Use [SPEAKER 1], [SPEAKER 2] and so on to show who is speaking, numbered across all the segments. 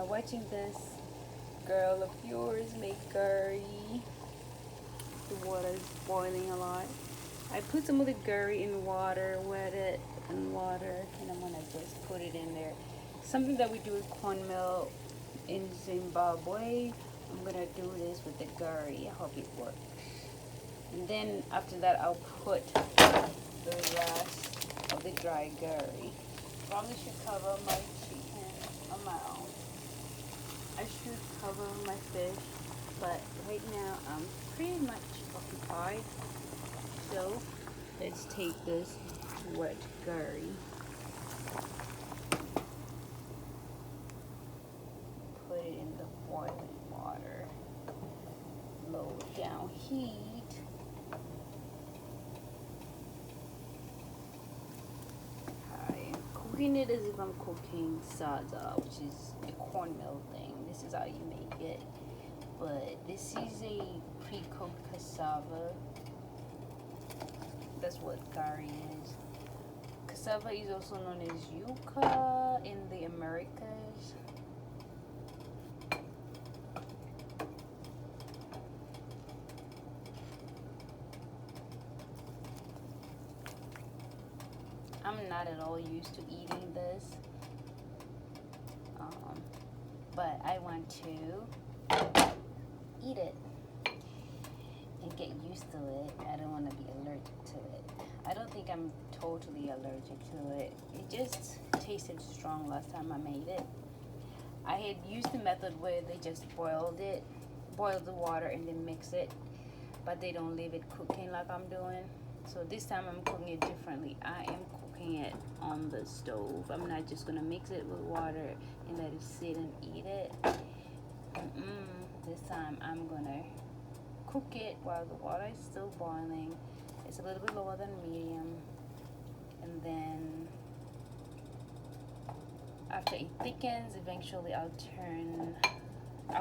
[SPEAKER 1] watching this girl of yours make curry. The water is boiling a lot. I put some of the curry in water, wet it in water, and I'm gonna just put it in there. Something that we do with cornmeal in Zimbabwe. I'm gonna do this with the curry. I hope it works. And then after that, I'll put the rest of the dry curry. Probably should cover my chicken amount. I should cover my fish, but right now I'm pretty much occupied. So let's take this wet curry, put it in the boiling water, low down heat. Cooking it as if I'm cooking sadza, which is a cornmeal thing. This is how you make it. But this is a pre-cooked cassava. That's what gari is. Cassava is also known as yucca in the Americas. I'm not at all used to eating this, but I want to eat it and get used to it. I don't want to be allergic to it. I don't think I'm totally allergic to it. It just tasted strong last time I made it. I had used the method where they just boil the water and then mix it, but they don't leave it cooking like I'm doing. So this time I'm cooking it differently. I am cooking it on the stove. I'm not just gonna mix it with water and let it sit and eat it. This time I'm gonna cook it while the water is still boiling. It's a little bit lower than medium, and then after it thickens, eventually I'll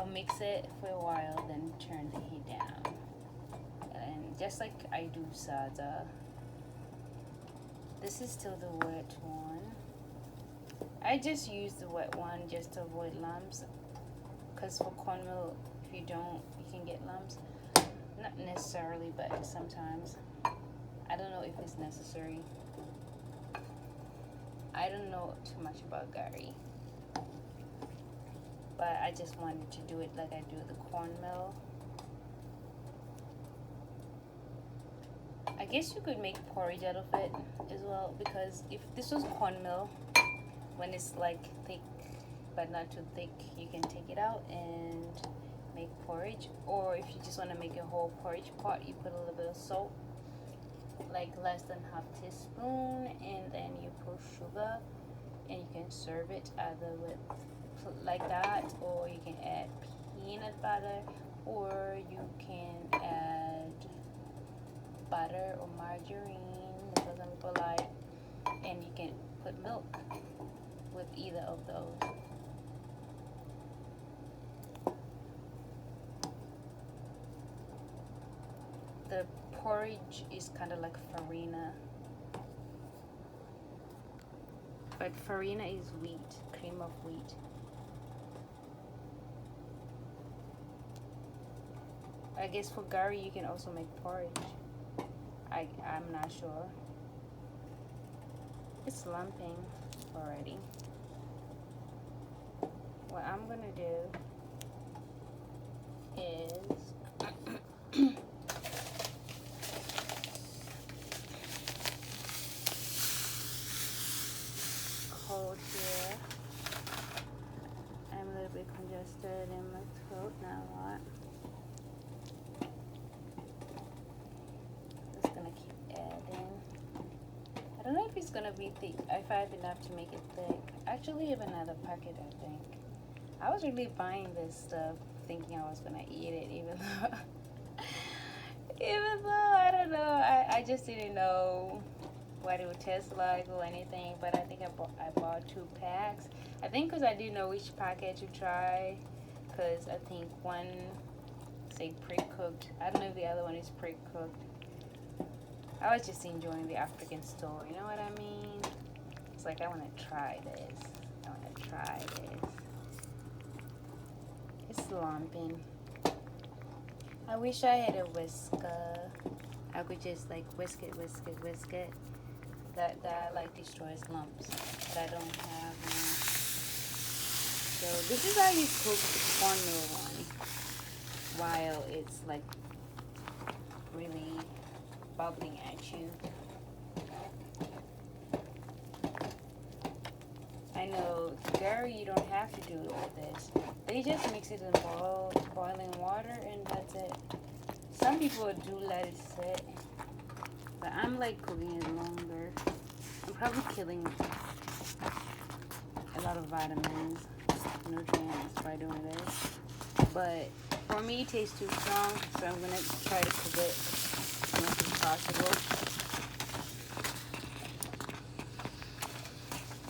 [SPEAKER 1] mix it for a while, then turn the heat down. And just like I do sadza, this is still the wet one. I just use the wet one just to avoid lumps, because for cornmeal, if you don't, you can get lumps. Not necessarily, but sometimes. I don't know if it's necessary. I don't know too much about gari, but I just wanted to do it like I do the cornmeal. I guess you could make porridge out of it as well, because if this was cornmeal, when it's like thick but not too thick, you can take it out and make porridge. Or if you just want to make a whole porridge pot, you put a little bit of salt, like less than half teaspoon, and then you put sugar, and you can serve it either with like that, or you can add peanut butter, or you can add butter or margarine, that's what some people like, and you can put milk with either of those. The porridge is kind of like farina, but farina is wheat, cream of wheat. I guess for gari you can also make porridge. I'm not sure. It's lumping already. What I'm gonna do is cold here. I'm a little bit congested in my throat now. What? Just gonna keep adding. I don't know if it's gonna be thick. If I have enough to make it thick. I actually have another packet, I think. I was really buying this stuff thinking I was gonna eat it, even though I don't know. I just didn't know what it would taste like or anything. But I think I bought 2 packs. I think because I didn't know which packet to try. Because I think one say pre-cooked. I don't know if the other one is pre-cooked. I was just enjoying the African store, you know what I mean? It's like, I want to try this. I want to try this. lumping. I wish I had a whisker. I could just like whisk it. That like destroys lumps, but I don't have one. So this is how you cook cornmeal one while it's like really bubbling at you. I know Gary, you don't have to do all this. They just mix it in boiling water and that's it. Some people do let it sit, but I'm like cooking it longer. I'm probably killing a lot of vitamins, nutrients by doing this. But for me, it tastes too strong, so I'm gonna try to cook it as much as possible.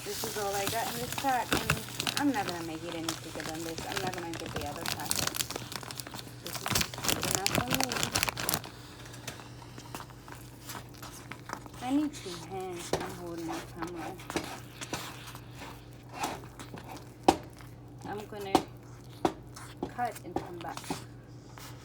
[SPEAKER 1] This is all I got in this pack, and I'm not gonna make it any thicker than this. I'm not gonna get the other packet. This is good enough for me. I need 2 hands. I'm holding the camera. I'm gonna cut and come back.